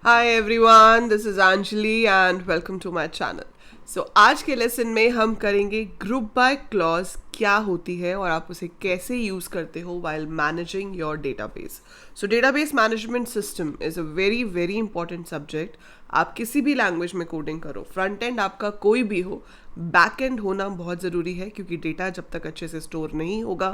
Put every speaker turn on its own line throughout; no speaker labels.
Hi everyone, this is Anjali and welcome to my channel. So आज के lesson में हम करेंगे ग्रुप बाय क्लॉज क्या होती है और आप उसे कैसे यूज़ करते हो while managing your database. So database management system is a very very important subject. आप किसी भी लैंग्वेज में कोडिंग करो, फ्रंट एंड आपका कोई भी हो, बैक एंड होना बहुत ज़रूरी है क्योंकि डेटा जब तक अच्छे से स्टोर नहीं होगा,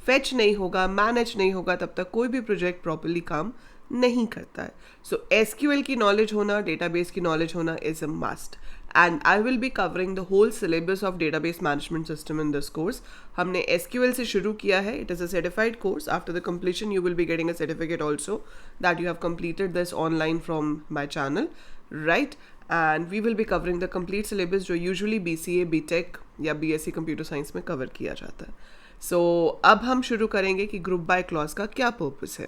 फेच नहीं होगा, मैनेज नहीं होगा, तब तक कोई भी प्रोजेक्ट प्रॉपरली काम नहीं करता है. सो एसक्यूएल की नॉलेज होना, डेटाबेस की नॉलेज होना is a must. And I will be covering the whole syllabus of database management system in this course. हमने एसक्यूएल से शुरू किया है. It is a certified course. After the completion you will be getting a certificate also that you have completed this online from my channel, right? And we will be covering the complete syllabus जो usually BCA, BTech या BSc computer science में cover किया जाता है. सो अब हम शुरू करेंगे कि ग्रुप बाय क्लॉज का क्या पर्पस है.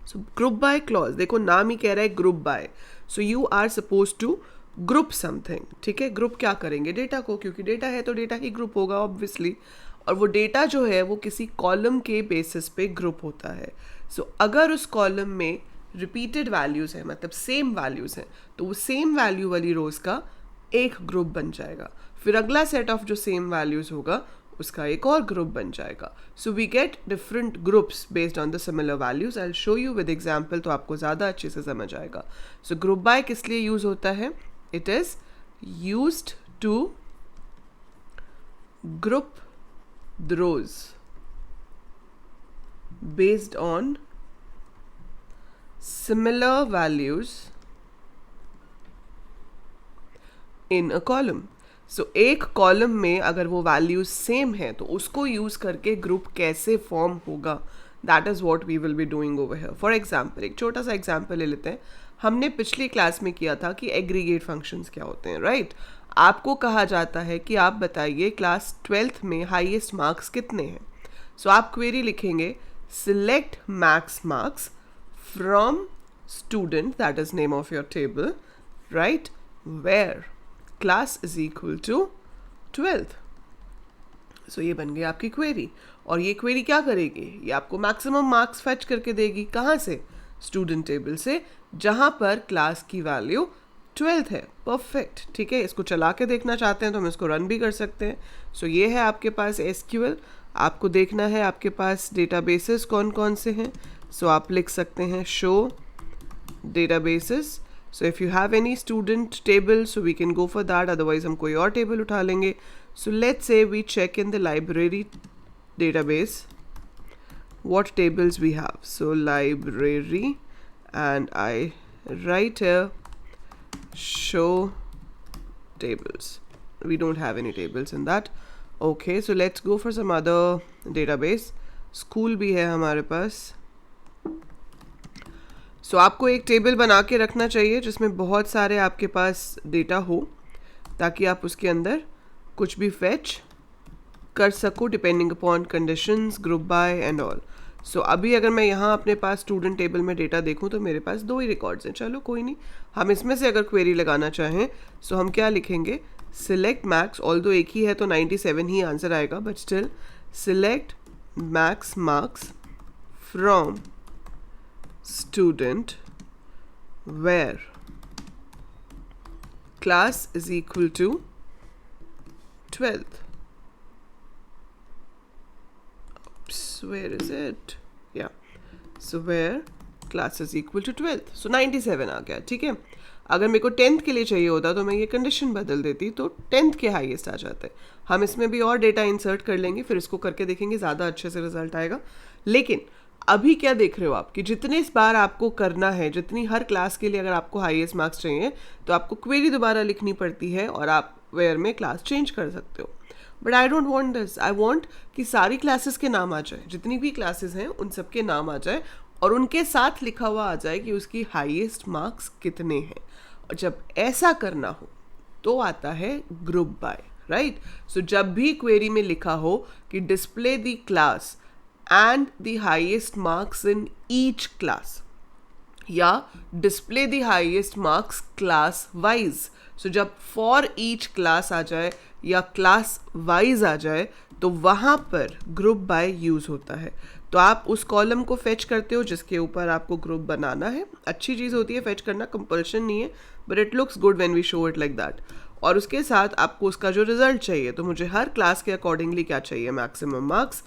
सो ग्रुप बाय क्लॉज, देखो नाम ही कह रहा है group by. So you are suppose to group something. ठीक है, ग्रुप क्या करेंगे? डेटा को, क्योंकि डेटा है तो डेटा ही ग्रुप होगा ऑब्वियसली. और वो डेटा जो है वो किसी कॉलम के बेसिस पे ग्रुप होता है. सो अगर उस कॉलम में रिपीटेड वैल्यूज़ हैं, मतलब सेम वैल्यूज़ हैं, तो वो सेम वैल्यू वाली रोज़ का एक ग्रुप बन जाएगा. फिर अगला सेट ऑफ जो सेम वैल्यूज़ होगा उसका एक और ग्रुप बन जाएगा. So we get different groups based on the similar values. I will show you with example तो आपको ज़्यादा अच्छे से समझ आएगा. सो ग्रुप बाय किस लिए यूज़ होता है? It is used to group the rows based on similar values in a column. So एक कॉलम में अगर वो वैल्यूज सेम है तो उसको यूज़ करके ग्रुप कैसे फॉर्म होगा, that is what we will be doing over here. For example, एक छोटा सा एग्जाम्पल ले लेते हैं. हमने पिछली क्लास में किया था कि एग्रीगेट फंक्शंस क्या होते हैं, राइट? आपको कहा जाता है कि आप बताइए क्लास 12th में हाईएस्ट मार्क्स कितने हैं. सो आप क्वेरी लिखेंगे select max marks from student, that is name of your table, right, where class is equal to 12th. So ये बन गई आपकी क्वेरी. और ये क्वेरी क्या करेगी? ये आपको मैक्सिमम मार्क्स फेच करके देगी. कहाँ से? स्टूडेंट टेबल से, जहाँ पर क्लास की वैल्यू 12th है. परफेक्ट. ठीक है, इसको चला के देखना चाहते हैं तो हम इसको रन भी कर सकते हैं. सो ये है आपके पास एसक्यूएल. आपको देखना है आपके पास डेटाबेसेस कौन कौन से हैं. सो आप लिख सकते हैं show databases. So if you have any student table so we can go for that, otherwise हम कोई और टेबल उठा लेंगे. So let's say we check in the library database what tables we have. So library, and I write here show tables. We don't have any tables in that. Okay, so let's go for some other database. School भी है हमारे पास. सो आपको एक table बना के रखना चाहिए जिसमें बहुत सारे आपके पास डेटा हो, ताकि आप उसके अंदर कुछ भी फेच कर सको depending upon conditions, group by and all. So अभी अगर मैं यहाँ अपने पास स्टूडेंट टेबल में डेटा देखूँ तो मेरे पास 2 ही रिकॉर्ड्स हैं. चलो कोई नहीं, हम इसमें से अगर क्वेरी लगाना चाहें सो हम क्या लिखेंगे? Select max. ऑल्दो एक ही है तो 97 ही आंसर आएगा, but still select max marks from student where class is equal to 12th. Oops, where is it? Yeah, so where class is equal to 12th. So 97 आ गया. ठीक है, अगर मेरे को 10th के लिए चाहिए होता तो मैं ये कंडीशन बदल देती तो 10th के हाईएस्ट आ जाते. हम इसमें भी और डेटा इंसर्ट कर लेंगे, फिर इसको करके देखेंगे, ज़्यादा अच्छे से रिजल्ट आएगा. लेकिन अभी क्या देख रहे हो आप कि जितने इस बार आपको करना है, जितनी हर क्लास के लिए अगर आपको हाईएस्ट मार्क्स चाहिए तो आपको क्वेरी दोबारा लिखनी पड़ती है और आप वेयर में क्लास चेंज कर सकते हो. But I don't want this. I want कि सारी क्लासेस के नाम आ जाए, जितनी भी क्लासेस हैं उन सब के नाम आ जाए और उनके साथ लिखा हुआ आ जाए कि उसकी हाईएस्ट मार्क्स कितने हैं. और जब ऐसा करना हो तो आता है ग्रुप बाय, राइट? सो जब भी क्वेरी में लिखा हो कि display the class and the highest marks in each class, या display the highest marks class wise. So जब for each class आ जाए या class wise आ जाए तो वहाँ पर group by use होता है. तो आप उस कॉलम को फेच करते हो जिसके ऊपर आपको ग्रुप बनाना है. अच्छी चीज़ होती है फेच करना, कंपल्शन नहीं है, but it looks good when we show it like that. और उसके साथ आपको उसका जो रिजल्ट चाहिए, तो मुझे हर क्लास के अकॉर्डिंगली क्या चाहिए, मैक्सिमम मार्क्स.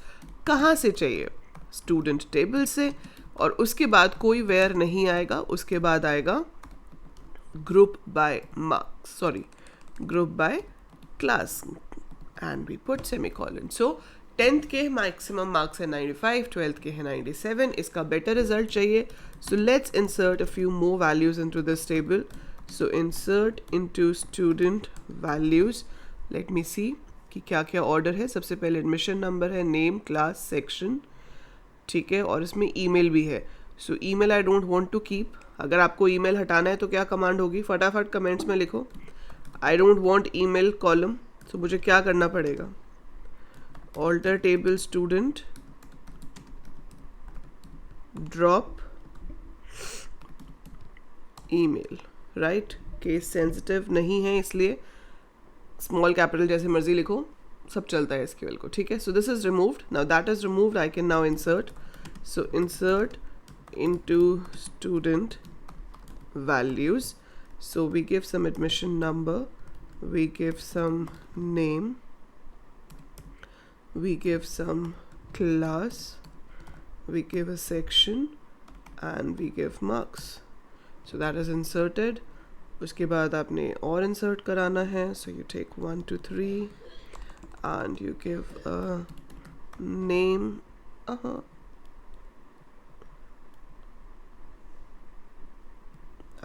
कहाँ से चाहिए, स्टूडेंट टेबल से. और उसके बाद कोई वेयर नहीं आएगा, उसके बाद आएगा group by marks, sorry group by class, and we put semicolon. So 10th के मैक्सिमम मार्क्स है 95, 12th के है 97. इसका बेटर रिजल्ट चाहिए. So let's insert a few more values into this table. So insert into student values. Let me see कि क्या क्या order है. सबसे पहले एडमिशन नंबर है, नेम, क्लास, सेक्शन, ठीक है, और इसमें ईमेल भी है. So email I don't want to keep. अगर आपको ईमेल हटाना है तो क्या कमांड होगी, फटाफट कमेंट्स में लिखो. I don't want email column. तो मुझे क्या करना पड़ेगा, alter table student drop email, right. Case sensitive नहीं है इसलिए स्मॉल कैपिटल जैसे मर्जी लिखो, सब चलता है एसक्यूएल को, ठीक है. So this is removed. Now that is removed, I can now insert. So insert into student values. So we give some admission number, we give some name, we give some class, we give a section, and we give marks. So that is inserted. उसके बाद आपने और insert कराना है. So you take 1 2 3 and you give a name.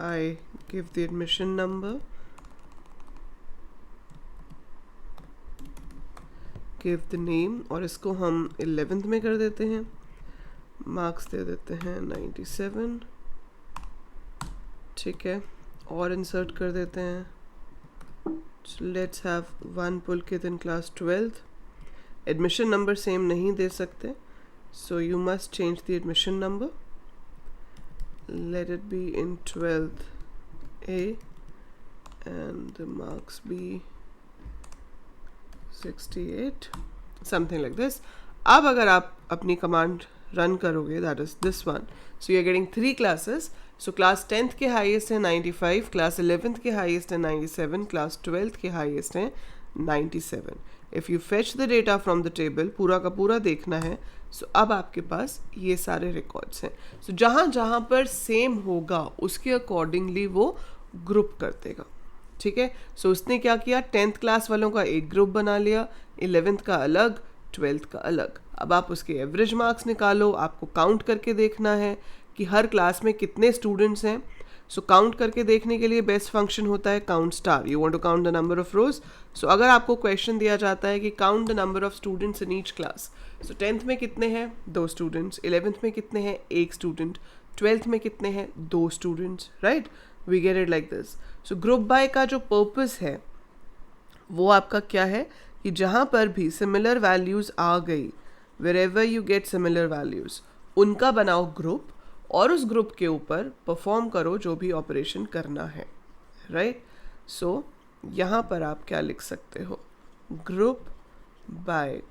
I give the admission number, give the name, और इसको हम 11th में कर देते हैं. मार्क्स दे देते हैं 97, ठीक है, और इंसर्ट कर देते हैं. So let's have one Pulkit in class 12th. Admission number same नहीं दे सकते, so you must change the admission number. Let it be in 12th A and the marks be 68, something like this. अब अगर आप अपनी command run करोगे, that is this one, so you are getting 3 classes. So class 10th के highest है 95, class 11th के highest है 97, class 12th के हाईएस्ट है 97. If you fetch the data from the table, पूरा का पूरा देखना है. सो अब आपके पास ये सारे रिकॉर्ड्स हैं. सो जहाँ जहाँ पर सेम होगा उसके अकॉर्डिंगली वो ग्रुप कर देगा, ठीक है. सो उसने क्या किया, 10th क्लास वालों का एक ग्रुप बना लिया, 11th का अलग, 12th का अलग. अब आप उसके एवरेज मार्क्स निकालो. आपको काउंट करके देखना है कि हर क्लास में कितने स्टूडेंट्स हैं. सो काउंट करके देखने के लिए बेस्ट फंक्शन होता है count star. You want to count the number of rows. So अगर आपको क्वेश्चन दिया जाता है कि count the number of students in each class, so 10th में कितने हैं, 2 स्टूडेंट्स, 11th में कितने हैं, 1 स्टूडेंट, 12th में कितने हैं, 2 students, right. We get it like this. So group by का जो पर्पस है वो आपका क्या है कि जहाँ पर भी सिमिलर वैल्यूज़ आ गई, wherever you get similar values, उनका बनाओ ग्रुप और उस ग्रुप के ऊपर परफॉर्म करो जो भी ऑपरेशन करना है, राइट. सो यहाँ पर आप क्या लिख सकते हो, ग्रुप बाय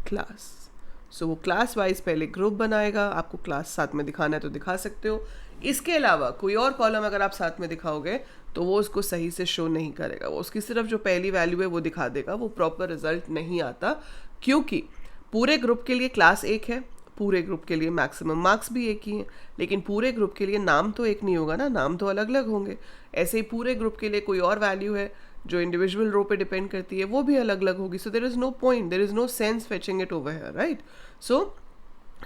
क्लास. सो वो क्लास वाइज पहले ग्रुप बनाएगा. आपको क्लास साथ में दिखाना है तो दिखा सकते हो. इसके अलावा कोई और कॉलम अगर आप साथ में दिखाओगे तो वो उसको सही से शो नहीं करेगा. वो उसकी सिर्फ जो पहली वैल्यू है वो दिखा देगा. वो प्रॉपर रिजल्ट नहीं आता, क्योंकि पूरे ग्रुप के लिए क्लास एक है, पूरे ग्रुप के लिए मैक्सिमम मार्क्स भी एक ही हैं, लेकिन पूरे ग्रुप के लिए नाम तो एक नहीं होगा ना, नाम तो अलग अलग होंगे. ऐसे ही पूरे ग्रुप के लिए कोई और वैल्यू है जो इंडिविजुअल रो पे डिपेंड करती है, वो भी अलग अलग होगी. So there is no point, there is no sense fetching it over here, right. सो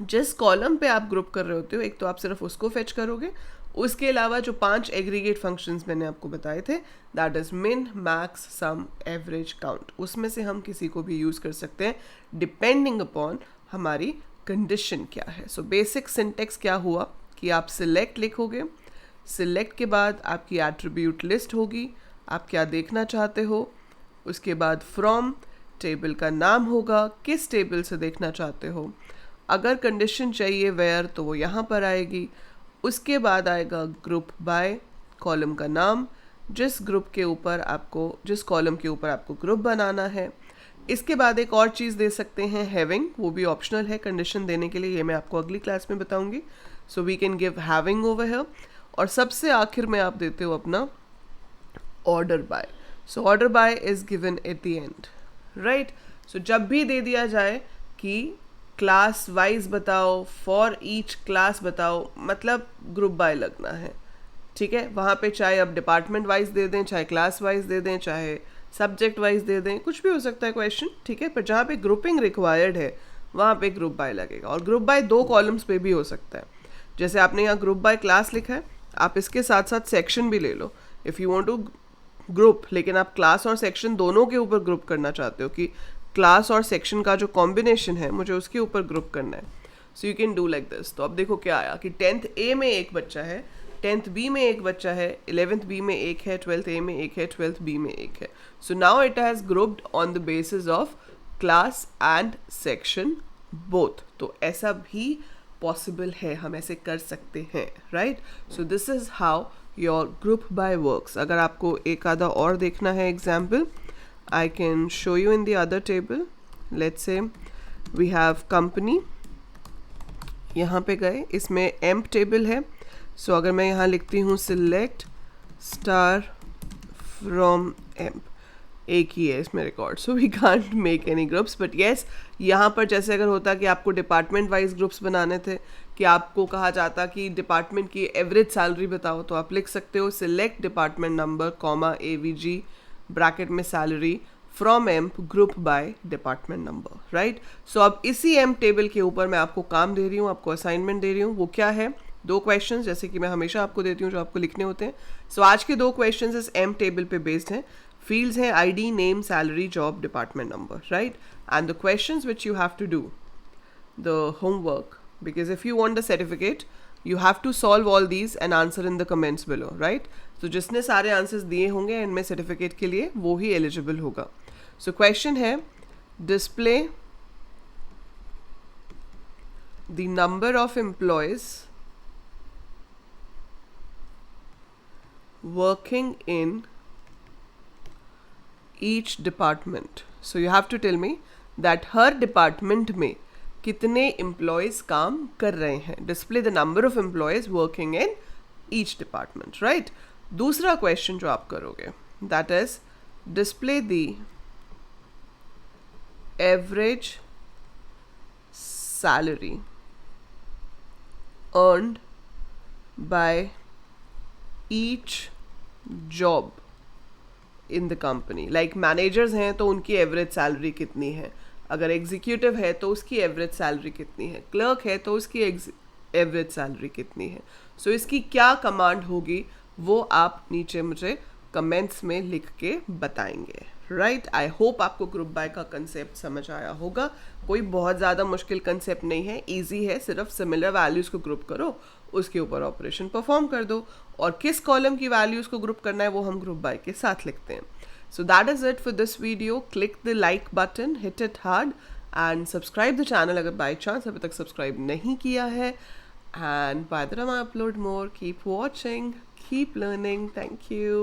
जिस कॉलम पे आप ग्रुप कर रहे होते हो, एक तो आप सिर्फ उसको फेच करोगे. उसके अलावा जो 5 एग्रीगेट फंक्शंस मैंने आपको बताए थे, दैट इज़ मिन, मैक्स, सम, एवरेज, काउंट, उसमें से हम किसी को भी यूज़ कर सकते हैं डिपेंडिंग अपॉन हमारी कंडीशन क्या है. सो बेसिक सिंटेक्स क्या हुआ कि आप सिलेक्ट लिखोगे, सिलेक्ट के बाद आपकी एट्रीब्यूट लिस्ट होगी, आप क्या देखना चाहते हो. उसके बाद फ्रॉम टेबल का नाम होगा, किस टेबल से देखना चाहते हो. अगर कंडीशन चाहिए वेयर, तो वो यहाँ पर आएगी. उसके बाद आएगा ग्रुप बाय, कॉलम का नाम, जिस ग्रुप के ऊपर आपको, जिस कॉलम के ऊपर आपको ग्रुप बनाना है. इसके बाद एक और चीज़ दे सकते हैं हैविंग, वो भी ऑप्शनल है कंडीशन देने के लिए, ये मैं आपको अगली क्लास में बताऊंगी. So we can give having over here. और सबसे आखिर में आप देते हो अपना order by. So order by is given at the end, right. So जब भी दे दिया जाए कि क्लास वाइज बताओ, फॉर ईच क्लास बताओ, मतलब ग्रुप बाय लगना है, ठीक है. वहाँ पे चाहे आप डिपार्टमेंट वाइज दे दें, चाहे क्लास वाइज दे दें, चाहे सब्जेक्ट वाइज दे दें, कुछ भी हो सकता है क्वेश्चन, ठीक है. पर जहाँ पे ग्रुपिंग रिक्वायर्ड है वहाँ पे ग्रुप बाय लगेगा. और ग्रुप बाय 2 कॉलम्स पे भी हो सकता है. जैसे आपने यहाँ ग्रुप बाय क्लास लिखा है, आप इसके साथ साथ सेक्शन भी ले लो. If you want to group, लेकिन आप क्लास और सेक्शन दोनों के ऊपर ग्रुप करना चाहते हो कि क्लास और सेक्शन का जो कॉम्बिनेशन है मुझे उसके ऊपर ग्रुप करना है, so you can do like this. तो अब देखो क्या आया कि 10th A में एक बच्चा है, 10th B में एक बच्चा है, 11th B में एक है, 12th A में एक है, 12th B में एक है. So now it has grouped on the basis of class and section both. तो ऐसा भी पॉसिबल है, हम ऐसे कर सकते हैं, right. So this is how your group by works. अगर आपको एक आधा और देखना है example, I can show you in the other table. Let's say we have company. यहाँ पे गए, इसमें emp टेबल है. सो अगर मैं यहाँ लिखती हूँ select star from emp, एक ही है इसमें record, so we can't make any groups. But yes, यहाँ पर जैसे अगर होता कि आपको डिपार्टमेंट वाइज ग्रुप्स बनाने थे, कि आपको कहा जाता कि डिपार्टमेंट की एवरेज सैलरी बताओ, तो आप लिख सकते हो select department number comma AVG bracket में salary from emp group by department number, right. So अब इसी एम्प टेबल के ऊपर मैं आपको काम दे रही हूँ, आपको असाइनमेंट दे रही हूँ. वो क्या है? 2 क्वेश्चंस, जैसे कि मैं हमेशा आपको देती हूँ जो आपको लिखने होते हैं. सो आज के 2 क्वेश्चंस इस एम्प टेबल पे बेस्ड हैं. फील्ड्स हैं ID, name, salary, job, department number, right. And the questions which you have to do the homework, because if you want the certificate you have to solve all these and answer in the comments below, right. So जिसने सारे answers दिए होंगे इनमें certificate के लिए वो ही eligible होगा. सो क्वेश्चन है display the number of employees working in each department. So you have to tell me that हर डिपार्टमेंट में कितने एम्प्लॉयज काम कर रहे हैं. Display the number of employees working in each department, right. दूसरा क्वेश्चन जो आप करोगे that is display the average salary earned by each job in the company. Like managers हैं तो उनकी एवरेज सैलरी कितनी है, अगर एग्जीक्यूटिव है तो उसकी एवरेज सैलरी कितनी है, क्लर्क है तो उसकी एवरेज सैलरी कितनी है. सो इसकी क्या कमांड होगी वो आप नीचे मुझे कमेंट्स में लिख के बताएंगे, राइट. आई होप आपको ग्रुप बाय का कंसेप्ट समझ आया होगा. कोई बहुत ज़्यादा मुश्किल कंसेप्ट नहीं है, ईजी है. सिर्फ सिमिलर वैल्यूज़ को ग्रुप करो, उसके ऊपर ऑपरेशन परफॉर्म कर दो, और किस कॉलम की वैल्यूज़ को ग्रुप करना है वो हम ग्रुप बाय के साथ लिखते हैं. So that is it for this video. Click the like button, hit it hard and subscribe the channel अगर by chance अभी तक subscribe नहीं किया है. And by the time I upload more, keep watching, keep learning. Thank you.